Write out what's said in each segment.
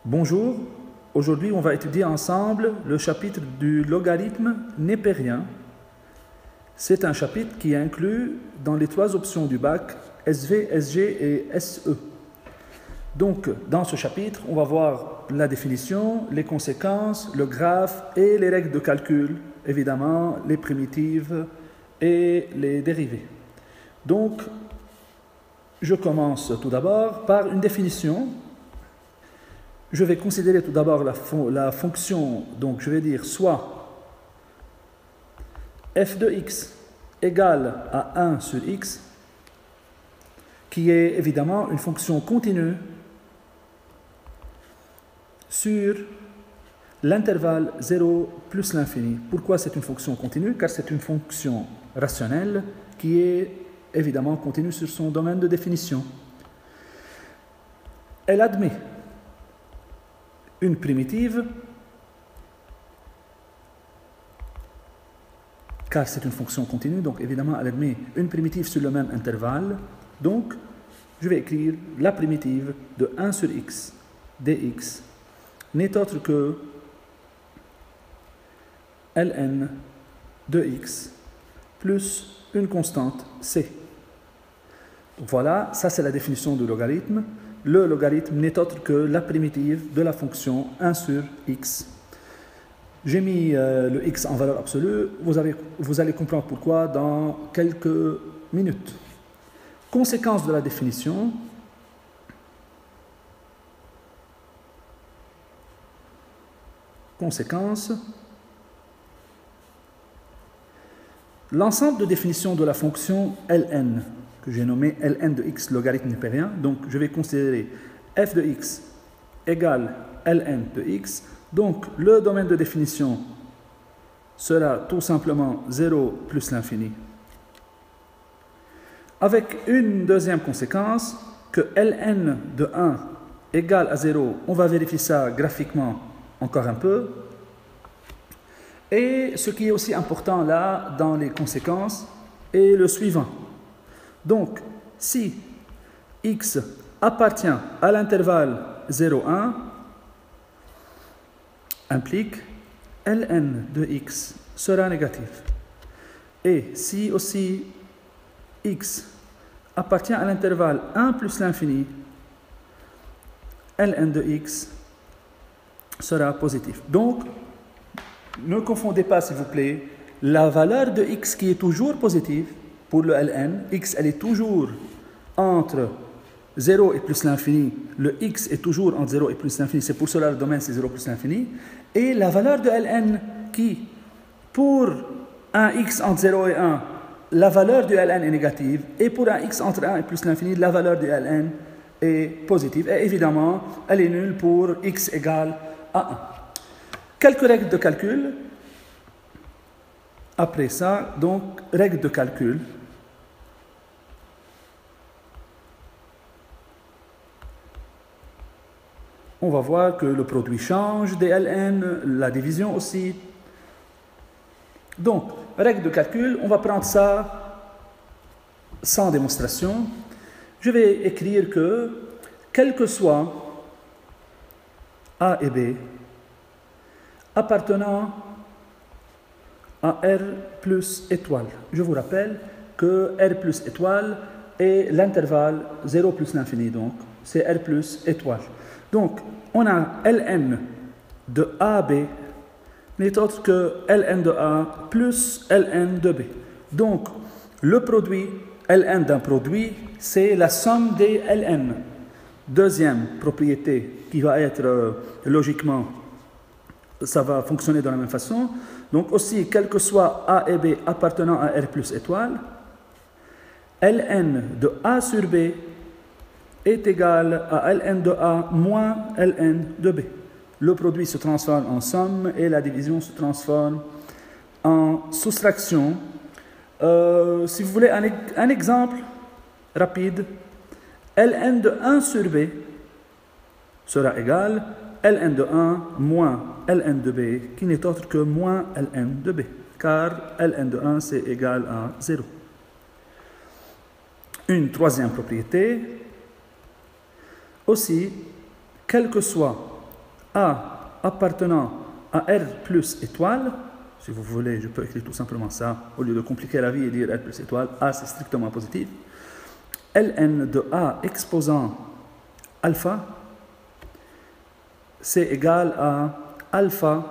Bonjour, aujourd'hui on va étudier ensemble le chapitre du logarithme népérien. C'est un chapitre qui est inclus dans les 3 options du bac SV, SG et SE. Donc dans ce chapitre, on va voir la définition, les conséquences, le graphe et les règles de calcul, évidemment les primitives et les dérivées. Donc je commence tout d'abord par une définition. Je vais considérer tout d'abord la fonction, donc je vais dire soit f de x égale à 1 sur x, qui est évidemment une fonction continue sur l'intervalle 0 plus l'infini. Pourquoi c'est une fonction continue? Car c'est une fonction rationnelle qui est évidemment continue sur son domaine de définition. Elle admet une primitive, car c'est une fonction continue, donc évidemment elle admet une primitive sur le même intervalle. Donc je vais écrire la primitive de 1 sur x dx n'est autre que ln de x plus une constante c. Donc voilà, ça c'est la définition du logarithme. Le logarithme n'est autre que la primitive de la fonction 1 sur x. J'ai mis le x en valeur absolue, vous allez comprendre pourquoi dans quelques minutes. Conséquence de la définition. Conséquence. L'ensemble de définition de la fonction ln, que j'ai nommé ln de x logarithme népérien. Donc je vais considérer f de x égale ln de x. Donc le domaine de définition sera tout simplement 0 plus l'infini. Avec une deuxième conséquence, que ln de 1 égale à 0, on va vérifier ça graphiquement encore un peu. Et ce qui est aussi important là dans les conséquences est le suivant. Donc, si x appartient à l'intervalle 0,1, implique ln de x sera négatif. Et si aussi x appartient à l'intervalle 1 plus l'infini, ln de x sera positif. Donc, ne confondez pas, s'il vous plaît, la valeur de x qui est toujours positive. Pour le ln, x elle est toujours entre 0 et plus l'infini. Le x est toujours entre 0 et plus l'infini. C'est pour cela que le domaine c'est 0 plus l'infini. Et la valeur de ln qui, pour un x entre 0 et 1, la valeur du ln est négative. Et pour un x entre 1 et plus l'infini, la valeur du ln est positive. Et évidemment, elle est nulle pour x égale à 1. Quelques règles de calcul. Après ça, donc, règles de calcul. On va voir que le produit change des ln, la division aussi. Donc, règle de calcul, on va prendre ça sans démonstration. Je vais écrire que, quel que soit A et B, appartenant à R plus étoile. Je vous rappelle que R plus étoile est l'intervalle 0 plus l'infini, donc c'est R plus étoile. Donc, on a ln de AB n'est autre que ln de A plus ln de B. Donc, le produit, ln d'un produit, c'est la somme des ln. Deuxième propriété qui va être logiquement, ça va fonctionner de la même façon. Donc aussi, quel que soit A et B appartenant à R plus étoile, ln de A sur B est égal à ln de A moins ln de B. Le produit se transforme en somme et la division se transforme en soustraction. Si vous voulez un exemple rapide, ln de 1 sur B sera égal à ln de 1 moins ln de B, qui n'est autre que moins ln de B, car ln de 1 c'est égal à 0. Une troisième propriété, aussi, quel que soit A appartenant à R plus étoile, si vous voulez, je peux écrire tout simplement ça, au lieu de compliquer la vie et dire R plus étoile, A c'est strictement positif. Ln de A exposant alpha, c'est égal à alpha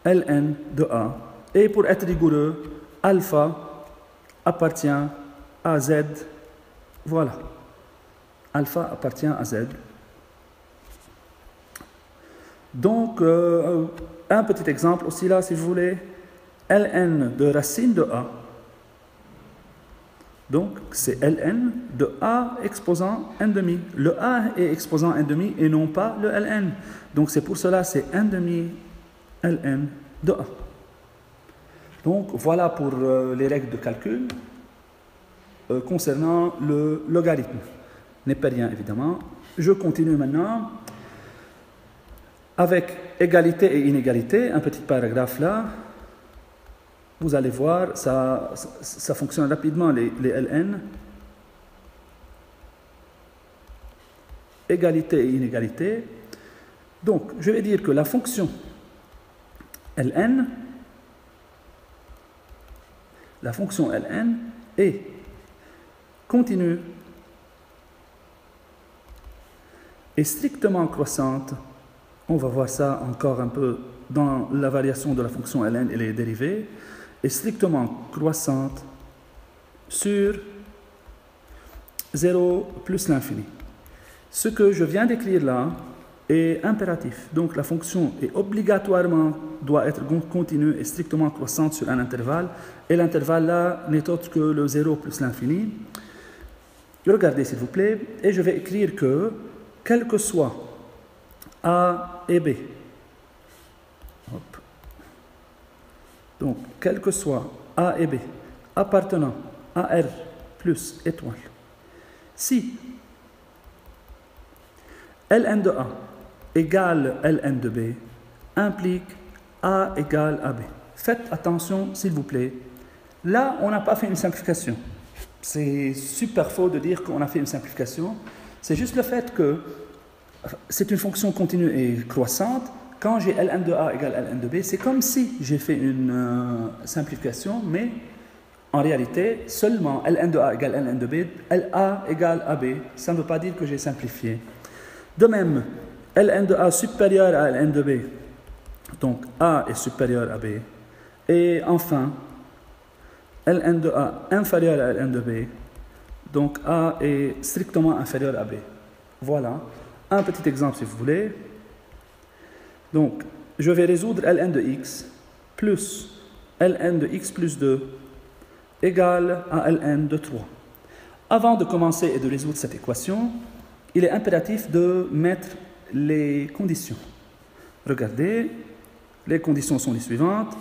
Ln de A. Et pour être rigoureux, alpha appartient à Z. Voilà. Alpha appartient à Z. Donc, un petit exemple aussi là, si vous voulez, Ln de racine de A. Donc, c'est Ln de A exposant n demi. Le A est exposant n demi et non pas le Ln. Donc, c'est pour cela, c'est n demi Ln de A. Donc, voilà pour les règles de calcul concernant le logarithme. N'est pas rien, évidemment. Je continue maintenant avec égalité et inégalité, un petit paragraphe là. Vous allez voir, ça fonctionne rapidement, les Ln. Égalité et inégalité. Donc, je vais dire que la fonction Ln est continue et strictement croissante. On va voir ça encore un peu dans la variation de la fonction Ln et les dérivés, est strictement croissante sur 0 plus l'infini. Ce que je viens d'écrire là est impératif. Donc la fonction est obligatoirement doit être continue et strictement croissante sur un intervalle, et l'intervalle là n'est autre que le 0 plus l'infini. Regardez s'il vous plaît, et je vais écrire que quel que soit A et B, hop. Donc quel que soit A et B appartenant à R plus étoile, si Ln de A égale Ln de B implique A égale AB. Faites attention s'il vous plaît. Là, on n'a pas fait une simplification. C'est super faux de dire qu'on a fait une simplification. C'est juste le fait que c'est une fonction continue et croissante. Quand j'ai Ln de A égale Ln de B, c'est comme si j'ai fait une simplification, mais en réalité, seulement Ln de A égale Ln de B, LA égale AB. Ça ne veut pas dire que j'ai simplifié. De même, Ln de A supérieur à Ln de B, donc A est supérieur à B. Et enfin, Ln de A inférieur à Ln de B, donc A est strictement inférieur à B. Voilà, un petit exemple si vous voulez. Donc, je vais résoudre Ln de x plus Ln de x plus 2 égale à Ln de 3. Avant de commencer et de résoudre cette équation, il est impératif de mettre les conditions. Regardez, les conditions sont les suivantes.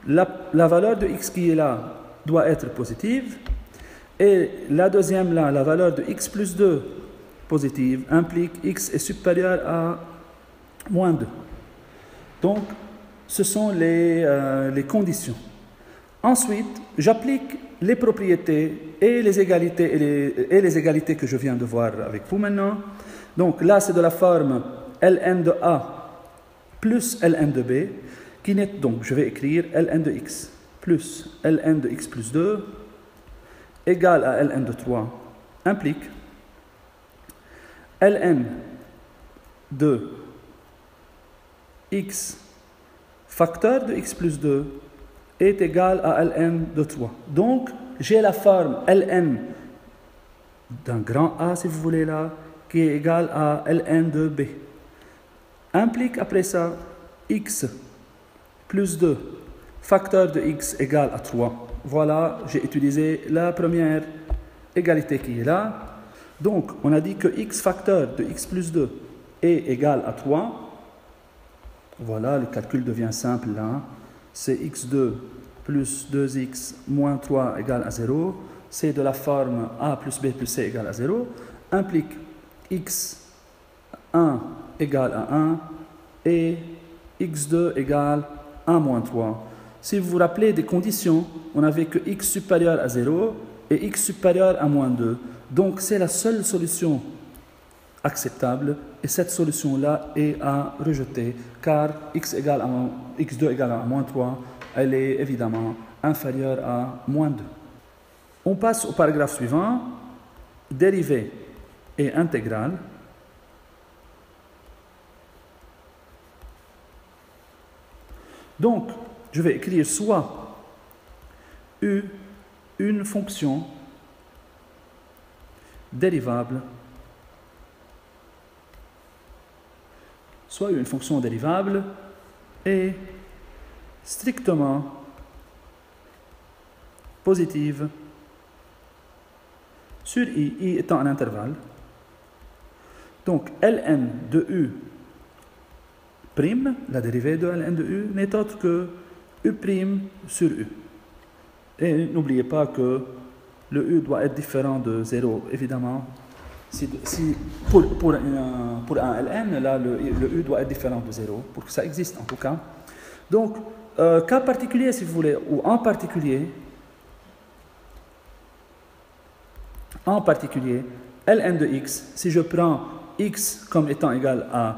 La valeur de x qui est là doit être positive. Et la deuxième là, la valeur de x plus 2 positive, implique x est supérieur à moins 2. Donc, ce sont les conditions. Ensuite, j'applique les propriétés et les égalités que je viens de voir avec vous maintenant. Donc là, c'est de la forme Ln de A plus Ln de B, qui n'est donc, je vais écrire Ln de x plus Ln de x plus 2 égale à Ln de 3, implique Ln de x facteur de x plus 2 est égal à Ln de 3. Donc, j'ai la forme Ln d'un grand A, si vous voulez là, qui est égal à Ln de B. Implique après ça x plus 2 facteur de x égale à 3. Voilà, j'ai utilisé la première égalité qui est là. Donc, on a dit que x facteur de x plus 2 est égal à 3. Voilà, le calcul devient simple là. C'est x2 plus 2x moins 3 égale à 0. C'est de la forme a plus b plus c égale à 0. Implique x1 égale à 1 et x2 égale à moins 3. Si vous vous rappelez des conditions, on avait que x supérieur à 0 et x supérieur à moins 2. Donc c'est la seule solution acceptable et cette solution-là est à rejeter car x2 égale à moins 3, elle est évidemment inférieure à moins 2. On passe au paragraphe suivant, dérivée et intégrale. Donc, je vais écrire soit u, une fonction dérivable, soit une fonction dérivable et strictement positive sur i étant un intervalle. Donc, ln de u prime, la dérivée de ln de u, n'est autre que u prime sur u. Et n'oubliez pas que le u doit être différent de 0, évidemment. Pour un ln, là, le u doit être différent de 0, pour que ça existe en tout cas. Donc, cas particulier, si vous voulez, ou en particulier, ln de x, si je prends x comme étant égal à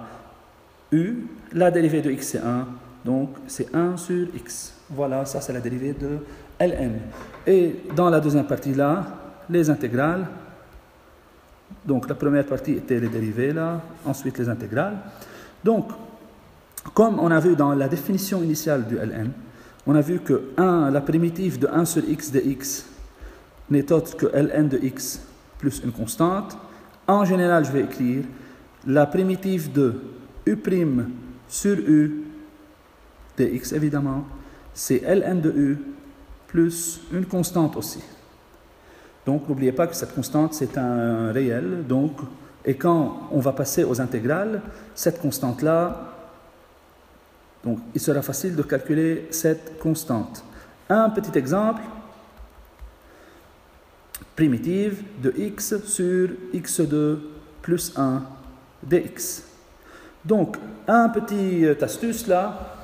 u, la dérivée de x c'est 1, donc c'est 1 sur x. Voilà, ça c'est la dérivée de ln. Et dans la deuxième partie là, les intégrales. Donc la première partie était les dérivées là, ensuite les intégrales. Donc, comme on a vu dans la définition initiale du ln, on a vu que 1, la primitive de 1 sur x de x n'est autre que ln de x plus une constante. En général, je vais écrire la primitive de u' sur u dx, évidemment, c'est ln de u plus une constante aussi. Donc, n'oubliez pas que cette constante, c'est un réel. Donc, et quand on va passer aux intégrales, cette constante-là, donc, il sera facile de calculer cette constante. Un petit exemple, primitive de x sur x2 plus 1 dx. Donc, un petit astuce là.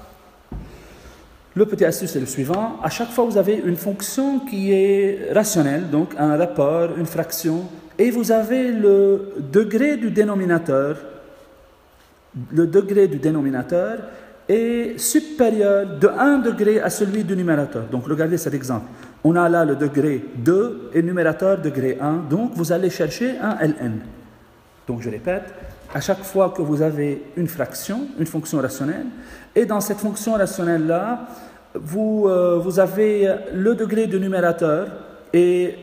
Le petit astuce est le suivant. À chaque fois, vous avez une fonction qui est rationnelle, donc un rapport, une fraction, et vous avez le degré du dénominateur. Le degré du dénominateur est supérieur de 1 degré à celui du numérateur. Donc, regardez cet exemple. On a là le degré 2 et le numérateur degré 1. Donc, vous allez chercher un ln. Donc, je répète, à chaque fois que vous avez une fraction, une fonction rationnelle, et dans cette fonction rationnelle-là, vous avez le degré du numérateur est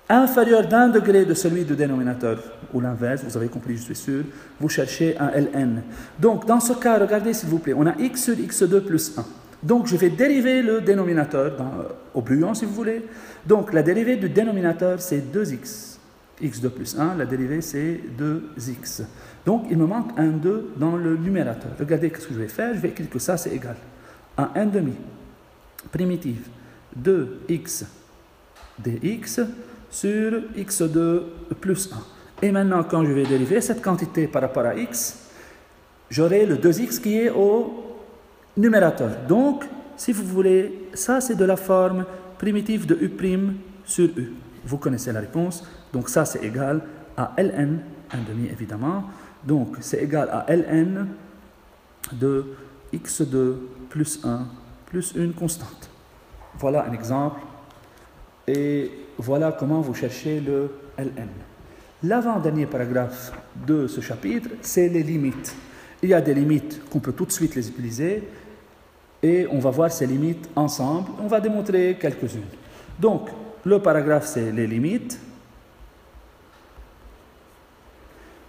inférieur d'1 degré de celui du dénominateur, ou l'inverse, vous avez compris, je suis sûr, vous cherchez un ln. Donc, dans ce cas, regardez s'il vous plaît, on a x sur x2 plus 1. Donc, je vais dériver le dénominateur au brouillon, si vous voulez. Donc, la dérivée du dénominateur, c'est 2x. x2 plus 1, la dérivée, c'est 2x. Donc, il me manque un 2 dans le numérateur. Regardez ce que je vais faire. Je vais écrire que ça, c'est égal à 1 demi primitive 2x dx sur x2 plus 1. Et maintenant, quand je vais dériver cette quantité par rapport à x, j'aurai le 2x qui est au numérateur. Donc, si vous voulez, ça, c'est de la forme primitive de u' sur u. Vous connaissez la réponse. Donc, ça, c'est égal à ln, 1 demi évidemment. Donc, c'est égal à ln de x2 plus 1 plus une constante. Voilà un exemple. Et voilà comment vous cherchez le ln. L'avant-dernier paragraphe de ce chapitre, c'est les limites. Il y a des limites qu'on peut tout de suite les utiliser et on va voir ces limites ensemble. On va démontrer quelques-unes. Donc, le paragraphe, c'est les limites.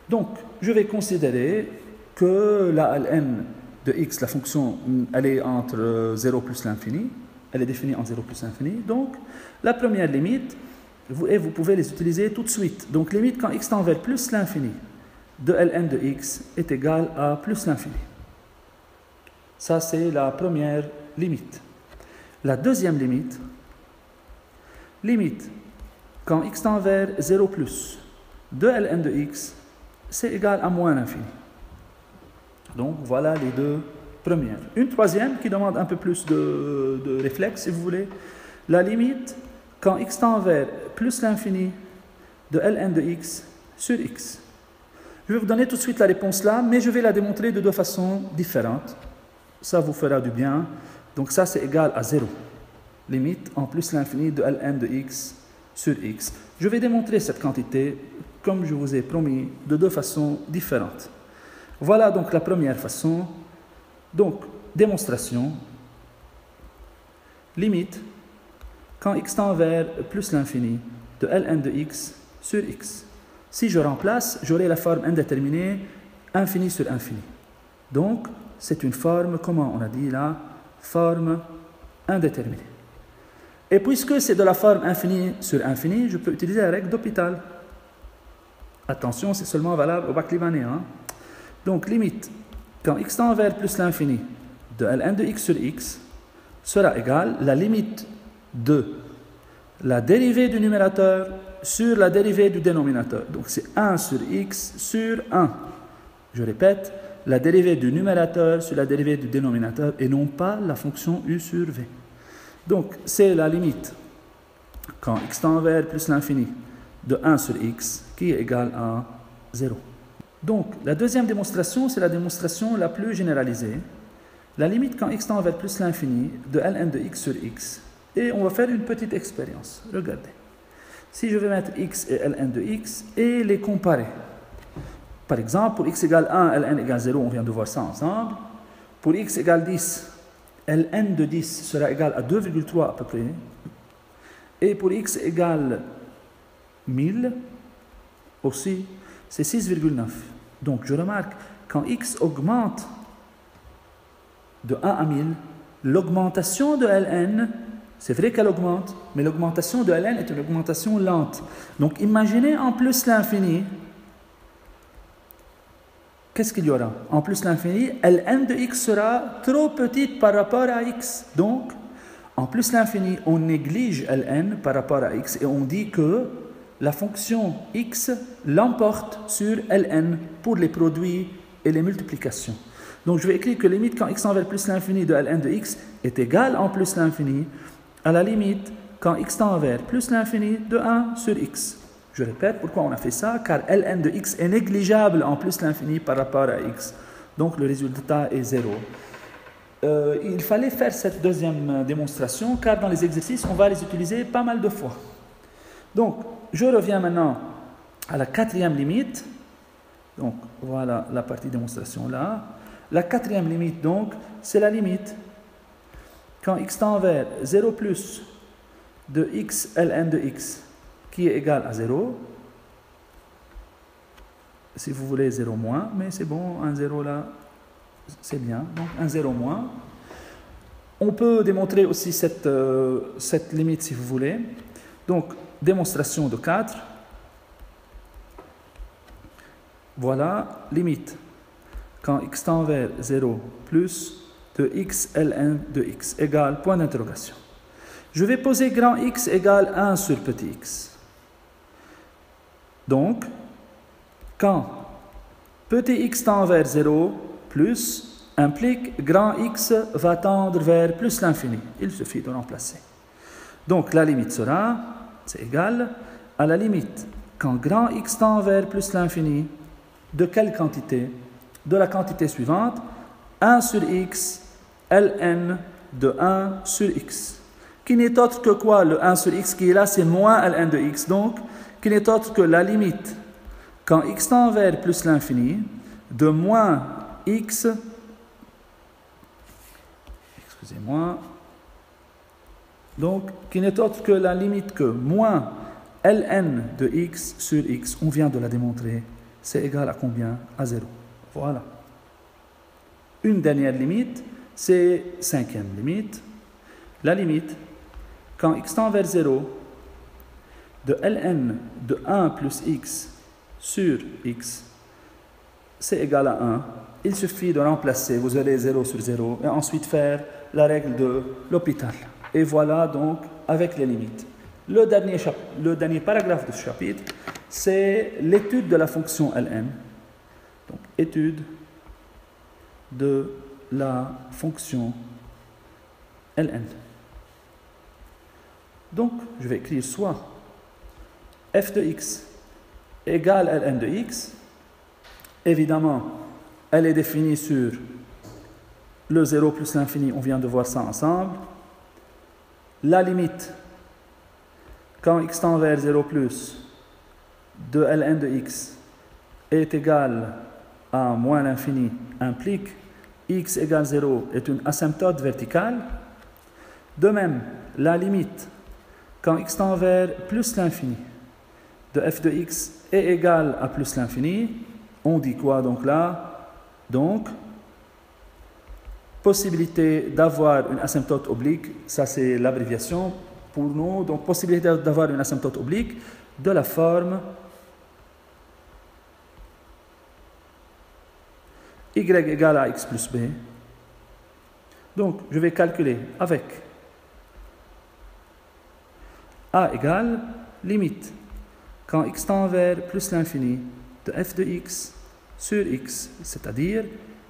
Donc, je vais considérer que la ln de x, la fonction, elle est entre 0 plus l'infini. Elle est définie en 0 plus l'infini. Donc, la première limite, vous pouvez les utiliser tout de suite. Donc, limite quand x tend vers plus l'infini de ln de x est égal à plus l'infini. Ça, c'est la première limite. La deuxième limite quand x tend vers 0 plus de ln de x, c'est égal à moins l'infini. Donc, voilà les deux premières. Une troisième qui demande un peu plus de réflexe, si vous voulez. La limite, quand x tend vers plus l'infini de ln de x sur x. Je vais vous donner tout de suite la réponse là, mais je vais la démontrer de deux façons différentes. Ça vous fera du bien. Donc ça, c'est égal à 0. Limite en plus l'infini de ln de x sur x. Je vais démontrer cette quantité, comme je vous ai promis, de deux façons différentes. Voilà donc la première façon. Donc, démonstration. Limite, quand x tend vers plus l'infini, de ln de x sur x. Si je remplace, j'aurai la forme indéterminée, infini sur infini. Donc, c'est une forme, comment on a dit là, forme indéterminée. Et puisque c'est de la forme infini sur infini, je peux utiliser la règle d'Hopital. Attention, c'est seulement valable au bac libanais. Hein? Donc, limite, quand x tend vers plus l'infini, de ln de x sur x, sera égale la limite de la dérivée du numérateur sur la dérivée du dénominateur. Donc c'est 1 sur x sur 1. Je répète, la dérivée du numérateur sur la dérivée du dénominateur et non pas la fonction u sur v. Donc c'est la limite quand x tend vers plus l'infini de 1 sur x qui est égale à 0. Donc la deuxième démonstration, c'est la démonstration la plus généralisée. La limite quand x tend vers plus l'infini de ln de x sur x. Et on va faire une petite expérience. Regardez. Si je vais mettre x et ln de x et les comparer. Par exemple, pour x égale 1, ln égale 0, on vient de voir ça ensemble. Pour x égale 10, ln de 10 sera égal à 2,3 à peu près. Et pour x égale 1000, aussi, c'est 6,9. Donc je remarque, quand x augmente de 1 à 1000, l'augmentation de ln, c'est vrai qu'elle augmente, mais l'augmentation de ln est une augmentation lente. Donc imaginez en plus l'infini, qu'est-ce qu'il y aura? En plus l'infini, ln de x sera trop petite par rapport à x. Donc, en plus l'infini, on néglige ln par rapport à x et on dit que la fonction x l'emporte sur ln pour les produits et les multiplications. Donc je vais écrire que limite quand x tend vers plus l'infini de ln de x est égale en plus l'infini à la limite quand x tend vers plus l'infini de 1 sur x. Je répète pourquoi on a fait ça, car ln de x est négligeable en plus l'infini par rapport à x. Donc le résultat est 0. Il fallait faire cette deuxième démonstration car dans les exercices, on va les utiliser pas mal de fois. Donc, je reviens maintenant à la quatrième limite. Donc, voilà la partie démonstration là. La quatrième limite, donc, c'est la limite quand x tend vers 0 plus de x ln de x qui est égal à 0. Si vous voulez 0 moins, mais c'est bon, un 0 là, c'est bien. Donc, un 0 moins. On peut démontrer aussi cette limite si vous voulez. Donc, démonstration de 4. Voilà, limite. Quand x tend vers 0 plus de x ln de x égale point d'interrogation. Je vais poser grand X égale 1 sur petit x. Donc, quand petit x tend vers 0, plus implique grand X va tendre vers plus l'infini. Il suffit de remplacer. Donc, la limite sera, c'est égal à la limite quand grand X tend vers plus l'infini, de quelle quantité? De la quantité suivante, 1 sur x, ln de 1 sur x. Qui n'est autre que quoi? Le 1 sur x qui est là, c'est moins ln de x. Donc, qui n'est autre que la limite, quand x tend vers plus l'infini, de moins x, excusez-moi, donc, qui n'est autre que la limite que moins ln de x sur x, on vient de la démontrer, c'est égal à combien? À 0. Voilà. Une dernière limite, c'est cinquième limite. La limite, quand x tend vers 0, de ln de 1 plus x sur x, c'est égal à 1. Il suffit de remplacer, vous aurez 0 sur 0, et ensuite faire la règle de l'Hopital. Et voilà donc avec les limites. Le dernier paragraphe de ce chapitre, c'est l'étude de la fonction ln. Donc, étude de la fonction ln. Donc, je vais écrire soit f de x égale ln de x, Évidemment, elle est définie sur le 0 plus l'infini, on vient de voir ça ensemble. La limite, quand x tend vers 0 plus, de ln de x est égale à moins l'infini, implique x égale 0 est une asymptote verticale. De même, la limite, quand x tend vers plus l'infini, de f de x est égale à plus l'infini, on dit quoi donc là? Donc, possibilité d'avoir une asymptote oblique, ça c'est l'abréviation pour nous, donc possibilité d'avoir une asymptote oblique de la forme y égale à x plus b. Donc, je vais calculer avec a égale limite, quand x tend vers plus l'infini, de f de x sur x, c'est-à-dire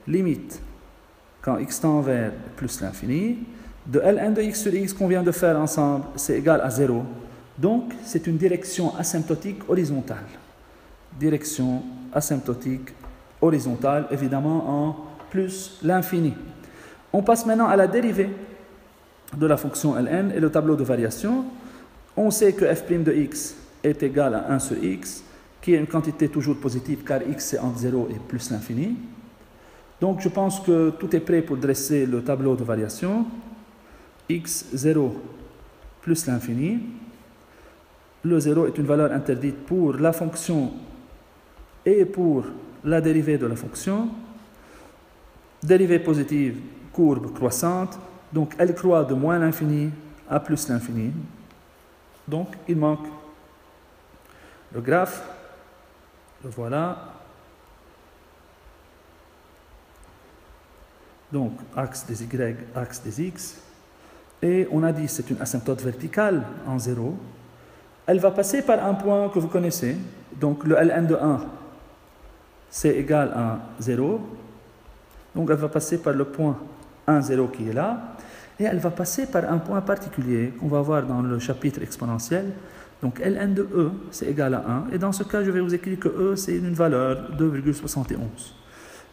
limite, quand x tend vers plus l'infini, de ln de x sur x qu'on vient de faire ensemble, c'est égal à 0. Donc, c'est une direction asymptotique horizontale. Direction asymptotique horizontale, évidemment en plus l'infini. On passe maintenant à la dérivée de la fonction ln et le tableau de variation. On sait que f' de x est égal à 1 sur x, qui est une quantité toujours positive car x c'est entre 0 et plus l'infini. Donc je pense que tout est prêt pour dresser le tableau de variation. x0 plus l'infini. Le 0 est une valeur interdite pour la fonction et pour la dérivée de la fonction. Dérivée positive, courbe croissante. Donc elle croît de moins l'infini à plus l'infini. Donc il manque le graphe. Le voilà. Donc axe des y, axe des x. Et on a dit que c'est une asymptote verticale en 0. Elle va passer par un point que vous connaissez. Donc le ln de 1, c'est égal à 0. Donc elle va passer par le point 1, 0 qui est là. Et elle va passer par un point particulier qu'on va voir dans le chapitre exponentiel. Donc ln de e, c'est égal à 1. Et dans ce cas, je vais vous écrire que e, c'est une valeur 2,71.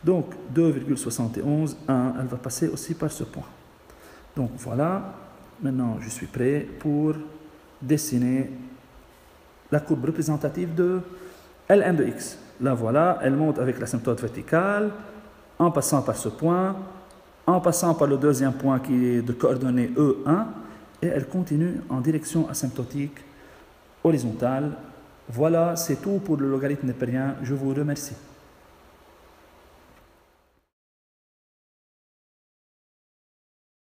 Donc 2,71, 1, elle va passer aussi par ce point. Donc voilà, maintenant je suis prêt pour dessiner la courbe représentative de ln de x. Là voilà, elle monte avec l'asymptote verticale, en passant par ce point, en passant par le deuxième point qui est de coordonnées E1, et elle continue en direction asymptotique horizontale. Voilà, c'est tout pour le logarithme népérien. Je vous remercie.